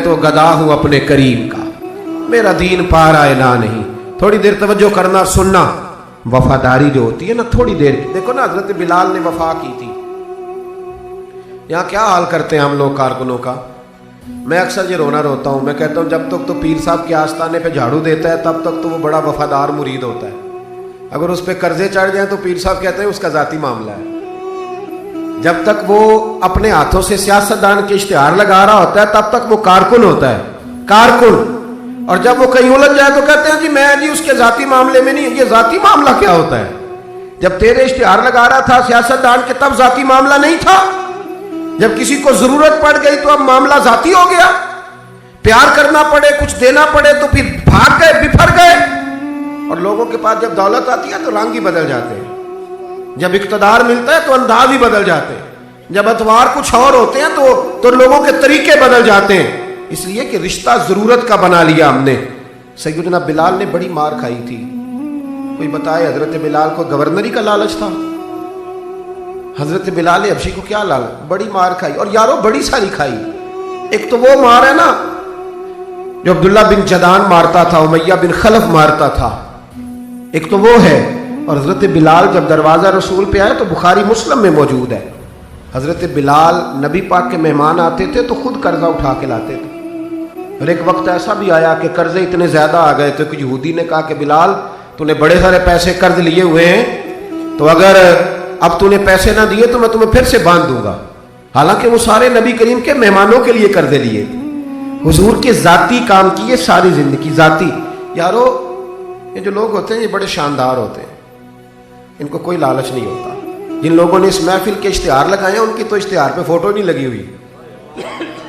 تو گدا ہوں اپنے کریم کا، میرا دین پا رہا ہے نہ نہیں. تھوڑی دیر توجہ کرنا، سننا. وفاداری جو ہوتی ہے نا تھوڑی دیر کی، دیکھو نا حضرت بلال نے وفا کی تھی. یہاں کیا حال کرتے ہیں ہم لوگ کارکنوں کا. میں اکثر یہ روتا ہوں. میں کہتا ہوں جب تک تو پیر صاحب کے آستانے پہ جھاڑو دیتا ہے تب تک تو وہ بڑا وفادار مرید ہوتا ہے. اگر اس پہ قرضے چڑھ جائیں تو پیر صاحب کہتے ہیں اس کا ذاتی معاملہ ہے. جب تک وہ اپنے ہاتھوں سے سیاستدان کے اشتہار لگا رہا ہوتا ہے تب تک وہ کارکن ہوتا ہے، کارکن. اور جب وہ کہیں الجھ جائے تو کہتے ہیں میں اس کے ذاتی معاملے میں نہیں. یہ ذاتی معاملہ کیا ہوتا ہے؟ جب تیرے اشتہار لگا رہا تھا سیاستدان کے تب ذاتی معاملہ نہیں تھا. جب کسی کو ضرورت پڑ گئی تو اب معاملہ ذاتی ہو گیا. پیار کرنا پڑے، کچھ دینا پڑے تو پھر بھاگ گئے، بفر گئے. اور لوگوں کے پاس جب دولت آتی ہے تو رنگ ہی بدل جاتے ہیں. جب اقتدار ملتا ہے تو انداز ہی بدل جاتے ہیں. جب اتوار کچھ اور ہوتے ہیں تو لوگوں کے طریقے بدل جاتے ہیں. اس لیے کہ رشتہ ضرورت کا بنا لیا ہم نے. سیدنا بلال نے بڑی مار کھائی تھی. کوئی بتائے حضرت بلال کو گورنری کا لالچ تھا؟ حضرت بلال حبشی کو کیا لالچ؟ بڑی مار کھائی. اور یارو بڑی ساری کھائی. ایک تو وہ مار ہے نا جو عبداللہ بن جدان مارتا تھا، امیہ بن خلف مارتا تھا، ایک تو وہ ہے. اور حضرت بلال جب دروازہ رسول پہ آئے تو بخاری مسلم میں موجود ہے، حضرت بلال نبی پاک کے مہمان آتے تھے تو خود قرضہ اٹھا کے لاتے تھے. اور ایک وقت ایسا بھی آیا کہ قرضے اتنے زیادہ آ گئے تھے کہ یہودی نے کہا کہ بلال تو نے بڑے سارے پیسے قرض لیے ہوئے ہیں، تو اگر اب تو نے پیسے نہ دیے تو میں تمہیں پھر سے باندھ دوں گا. حالانکہ وہ سارے نبی کریم کے مہمانوں کے لیے قرضے لیے تھے، حضور کے ذاتی کام کیے ساری زندگی ذاتی. یارو یہ جو لوگ ہوتے ہیں یہ بڑے شاندار ہوتے ہیں، ان کو کوئی لالچ نہیں ہوتا. جن لوگوں نے اس محفل کے اشتہار لگائے ہیں ان کی تو اشتہار پہ فوٹو نہیں لگی ہوئی.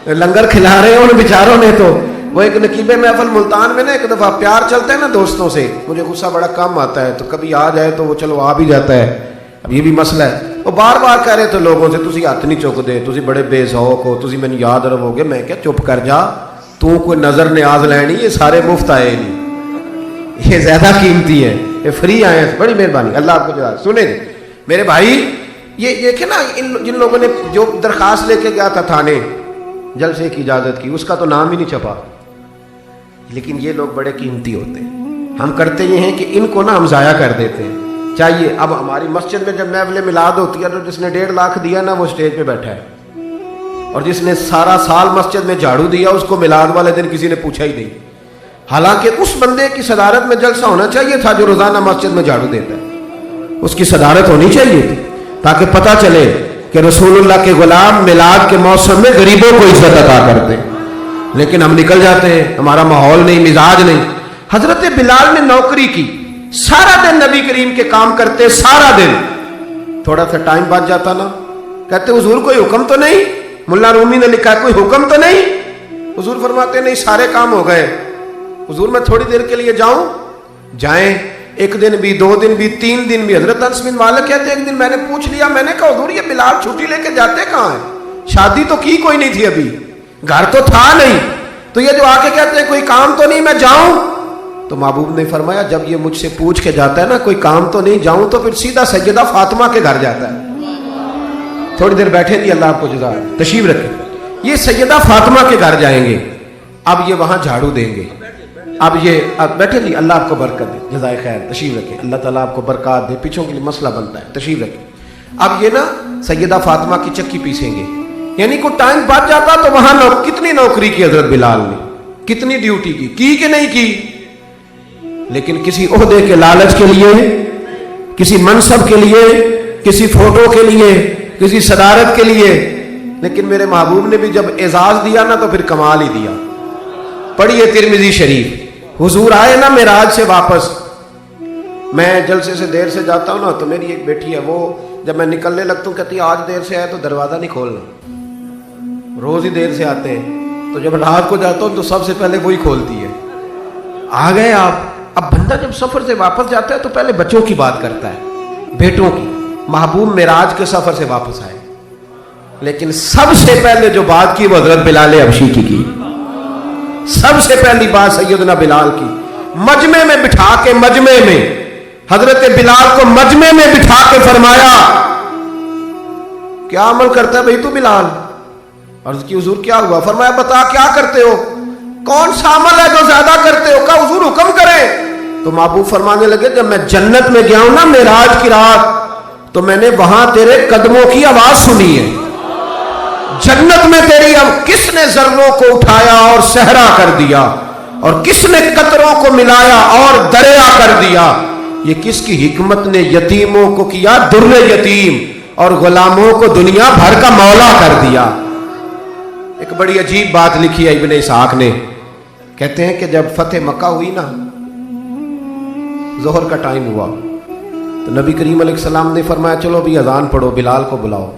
لنگر کھلا رہے ہیں ان بیچاروں نے. تو وہ ایک نقیب محفل ملتان میں نا ایک دفعہ پیار چلتا ہے نا دوستوں سے، مجھے غصہ بڑا کم آتا ہے تو کبھی آ جائے تو وہ چلو آ بھی جاتا ہے. اب یہ بھی مسئلہ ہے. وہ بار بار کہہ رہے تھے لوگوں سے تسی ہاتھ نہیں چک دے، تسی بڑے بے ذوق ہو، تسی میں یاد رہو گے. میں کیا چپ کر جا، تو کوئی نظر نیاز لینی، یہ سارے مفت آئے نہیں، یہ زیادہ قیمتی ہیں، یہ فری آئے ہیں. بڑی مہربانی، اللہ آپ کو جزا. سنیں میرے بھائی، یہ دیکھیں نا جن لوگوں نے جو درخواست لے کے گیا تھا تھانے جلسے کی اجازت کی، اس کا تو نام ہی نہیں چھپا. لیکن یہ لوگ بڑے قیمتی ہوتے ہیں. ہم کرتے یہ ہیں کہ ان کو نا ہم ضائع کر دیتے ہیں. چاہیے اب ہماری مسجد میں جب محفل میلاد ہوتی ہے تو جس نے 1.5 لاکھ دیا نا وہ اسٹیج پہ بیٹھا ہے، اور جس نے سارا سال مسجد میں جھاڑو دیا اس کو میلاد والے دن کسی نے پوچھا ہی نہیں. حالانکہ اس بندے کی صدارت میں جلسہ ہونا چاہیے تھا جو روزانہ مسجد میں جھاڑو دیتا ہے. اس کی صدارت ہونی چاہیے تھی تاکہ پتہ چلے کہ رسول اللہ کے غلام میلاد کے موسم میں غریبوں کو عزت عطا کرتے ہیں. لیکن ہم نکل جاتے ہیں، ہمارا ماحول نہیں، مزاج نہیں. حضرت بلال نے نوکری کی، سارا دن نبی کریم کے کام کرتے، سارا دن. تھوڑا سا ٹائم بچ جاتا نا، کہتے حضور کوئی حکم تو نہیں؟ ملا رومی نے لکھا ہے کوئی حکم تو نہیں؟ حضور فرماتے نہیں، سارے کام ہو گئے. حضور میں تھوڑی دیر کے لیے جاؤں؟ جائیں. 1 دن بھی، 2 دن بھی، 3 دن بھی. حضرت انس بن مالک کہتے ایک دن میں نے پوچھ لیا، میں نے کہا حضور یہ بلال چھٹی لے کے جاتے کہاں ہیں؟ شادی تو کی کوئی نہیں تھی ابھی، گھر تو تھا نہیں، تو یہ جو آ کے کہتے ہیں کوئی کام تو نہیں میں جاؤں؟ تو محبوب نے فرمایا جب یہ مجھ سے پوچھ کے جاتا ہے نا کوئی کام تو نہیں جاؤں، تو پھر سیدھا سیدہ فاطمہ کے گھر جاتا ہے. تھوڑی دیر بیٹھے تھی، اللہ آپ کو جزا تشریف رکھے. یہ سیدہ فاطمہ کے گھر جائیں گے، اب یہ وہاں جھاڑو دیں گے. اب بیٹھے تھی، اللہ آپ کو برکت دے، جزائے خیر، تشریف رکھے. اللہ تعالیٰ آپ کو برکات دے، پیچھوں کے لیے مسئلہ بنتا ہے، تشریف رکھے. اب یہ نا سیدہ فاطمہ کی چکی پیسیں گے. یعنی کوئی ٹائم بچ جاتا تو وہاں کتنی نوکری کی حضرت بلال نے، کتنی ڈیوٹی کی کہ نہیں کی. لیکن کسی عہدے کے لالچ کے لیے، کسی منصب کے لیے، کسی فوٹو کے لیے، کسی صدارت کے لیے. لیکن میرے محبوب نے بھی جب اعزاز دیا نا تو پھر کمال ہی دیا. پڑھیے ترمذی شریف. حضور آئے نا معراج سے واپس، میں جلسے سے دیر سے جاتا ہوں نا تو میری ایک بیٹی ہے، وہ جب میں نکلنے لگتا ہوں کہتی ہے آج دیر سے آئے تو دروازہ نہیں کھولنا. روز ہی دیر سے آتے ہیں، تو جب رات کو جاتا ہوں تو سب سے پہلے وہی کھولتی ہے. آ گئے آپ. اب بندہ جب سفر سے واپس جاتا ہے تو پہلے بچوں کی بات کرتا ہے، بیٹوں کی. محبوب معراج کے سفر سے واپس آئے، لیکن سب سے پہلے جو بات کی وہ حضرت بلال حبشی کی. سب سے پہلی بات سیدنا بلال کی. مجمع میں بٹھا کے، مجمع میں حضرت بلال کو مجمع میں بٹھا کے فرمایا کیا عمل کرتا ہے بھائی تو بلال؟ عرض کی حضور کیا ہوا؟ فرمایا بتا کیا کرتے ہو، کون سا عمل ہے جو زیادہ کرتے ہو؟ کہا حضور حکم کریں۔ تو محبوب فرمانے لگے جب میں جنت میں گیا ہوں نا معراج کی رات، تو میں نے وہاں تیرے قدموں کی آواز سنی ہے۔ جنت میں تیری اب کس نے ذروں کو اٹھایا اور صحرا کر دیا، اور کس نے قطروں کو ملایا اور دریا کر دیا، یہ کس کی حکمت نے یتیموں کو کیا در یتیم اور غلاموں کو دنیا بھر کا مولا کر دیا۔ ایک بڑی عجیب بات لکھی ہے ابن اسحاق نے، کہتے ہیں کہ جب فتح مکہ ہوئی نا، ظہر کا ٹائم ہوا، تو نبی کریم علیہ السلام نے فرمایا چلو بھی اذان پڑھو، بلال کو بلاؤ۔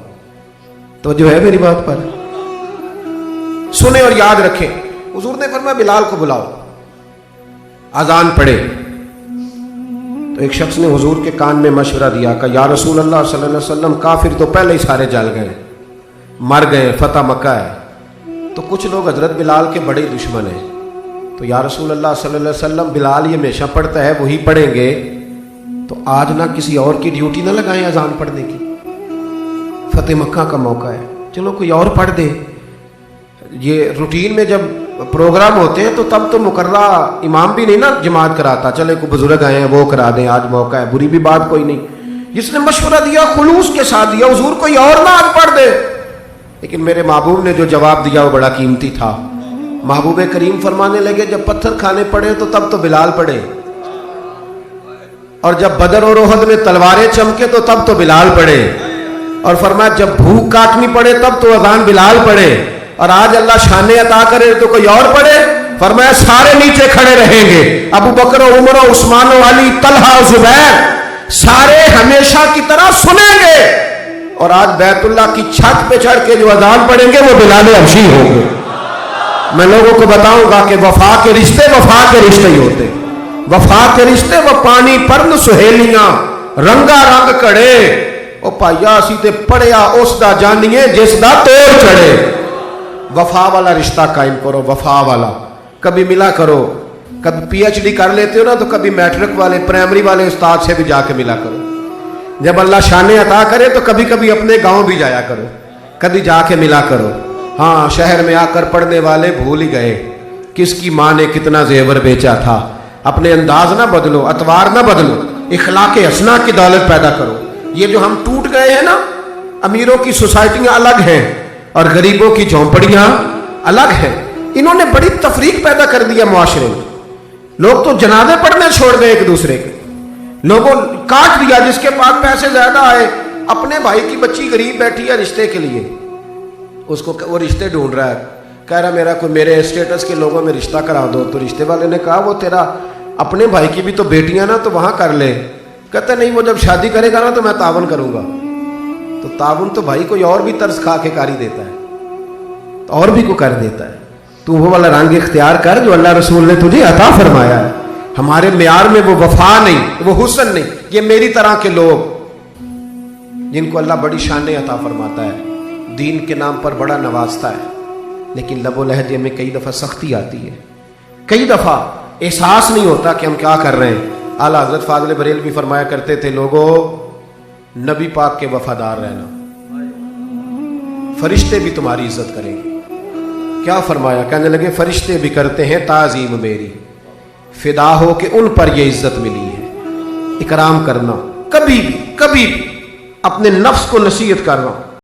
تو جو ہے میری بات پر سنیں اور یاد رکھیں، حضور نے فرمایا بلال کو بلاؤ، اذان پڑھے۔ تو ایک شخص نے حضور کے کان میں مشورہ دیا کہ یا رسول اللہ صلی اللہ علیہ وسلم، کافر تو پہلے ہی سارے جل گئے، مر گئے، فتح مکہ ہے، تو کچھ لوگ حضرت بلال کے بڑے دشمن ہیں، تو یا رسول اللہ صلی اللہ علیہ وسلم بلال یہ ہمیشہ پڑھتا ہے، وہی پڑھیں گے، تو آج نہ کسی اور کی ڈیوٹی نہ لگائیں اذان پڑھنے کی، فتح مکہ کا موقع ہے، چلو کوئی اور پڑھ دے۔ یہ روٹین میں جب پروگرام ہوتے ہیں تو تب تو مقررہ امام بھی نہیں نا جماعت کراتا، چلے کوئی بزرگ آئے ہیں وہ کرا دیں، آج موقع ہے، بری بھی بات کوئی نہیں۔ جس نے مشورہ دیا خلوص کے ساتھ دیا، حضور کوئی اور نہ آج پڑھ دے۔ لیکن میرے محبوب نے جو جواب دیا وہ بڑا قیمتی تھا۔ محبوب کریم فرمانے لگے جب پتھر کھانے پڑے تو تب تو بلال پڑھے، اور جب بدر اور احد میں تلواریں چمکے تو تب تو بلال پڑھے، اور فرمایا جب بھوک کاٹنی پڑے تب تو اذان بلال پڑھے، اور آج اللہ شانے عطا کرے تو کوئی اور پڑھے۔ فرمایا سارے نیچے کھڑے رہیں گے، ابو بکر و عمر و عثمان و علی، طلحہ و زبیر، سارے ہمیشہ کی طرح سنیں گے، اور آج بیت اللہ کی چھت پہ چڑھ کے جو اذان پڑھیں گے وہ بلال حبشی ہوں گے۔ میں لوگوں کو بتاؤں گا کہ وفا کے رشتے ہی ہوتے، وفا کے رشتے وہ پانی پرن سہیلیاں رنگا رنگ کڑے، او پائیا اسی تے پڑھیا اس دا جانیے جس دا توڑ چڑھے۔ وفا والا رشتہ قائم کرو، وفا والا، کبھی ملا کرو، کبھی پی ایچ ڈی کر لیتے ہو نا تو کبھی میٹرک والے پرائمری والے استاد سے بھی جا کے ملا کرو، جب اللہ شانے عطا کرے تو کبھی کبھی اپنے گاؤں بھی جایا کرو، کبھی جا کے ملا کرو۔ ہاں شہر میں آ کر پڑھنے والے بھول ہی گئے کس کی ماں نے کتنا زیور بیچا تھا۔ اپنے انداز نہ بدلو، اطوار نہ بدلو، اخلاق حسنہ کی دولت پیدا کرو۔ یہ جو ہم ٹوٹ گئے ہیں نا، امیروں کی سوسائٹیاں الگ ہیں اور غریبوں کی جھونپڑیاں الگ ہیں، انہوں نے بڑی تفریق پیدا کر دیا معاشرے میں۔ لوگ تو جنازے پڑھنے چھوڑ گئے ایک دوسرے کے، لوگوں کاٹ دیا، جس کے پاس پیسے زیادہ آئے، اپنے بھائی کی بچی غریب بیٹھی ہے رشتے کے لیے، اس کو وہ رشتے ڈھونڈ رہا ہے، کہہ رہا میرا کوئی میرے اسٹیٹس کے لوگوں میں رشتہ کرا دو، تو رشتے والے نے کہا وہ تیرا اپنے بھائی کی بھی تو بیٹیاں نا، تو وہاں کر لے۔ کہتا نہیں وہ جب شادی کرے گا نا تو میں تعاون کروں گا۔ تو تعاون تو بھائی کوئی اور بھی طرز کھا کے کاری دیتا ہے، تو اور بھی کو کر دیتا ہے۔ تو وہ والا رنگ اختیار کر جو اللہ رسول نے تجھے عطا فرمایا ہے۔ ہمارے معیار میں وہ وفا نہیں، وہ حسن نہیں، یہ میری طرح کے لوگ جن کو اللہ بڑی شانیں عطا فرماتا ہے، دین کے نام پر بڑا نوازتا ہے، لیکن لب و لہجے میں کئی دفعہ سختی آتی ہے، کئی دفعہ احساس نہیں ہوتا کہ ہم کیا کر رہے ہیں۔ اعلیٰ حضرت فاضل بریلوی فرمایا کرتے تھے لوگوں نبی پاک کے وفادار رہنا، فرشتے بھی تمہاری عزت کریں گے۔ کیا فرمایا؟ کہنے لگے فرشتے بھی کرتے ہیں تعظیم میری، فدا ہو کہ ان پر یہ عزت ملی ہے۔ اکرام کرنا، کبھی بھی اپنے نفس کو نصیحت کر رہا ہوں،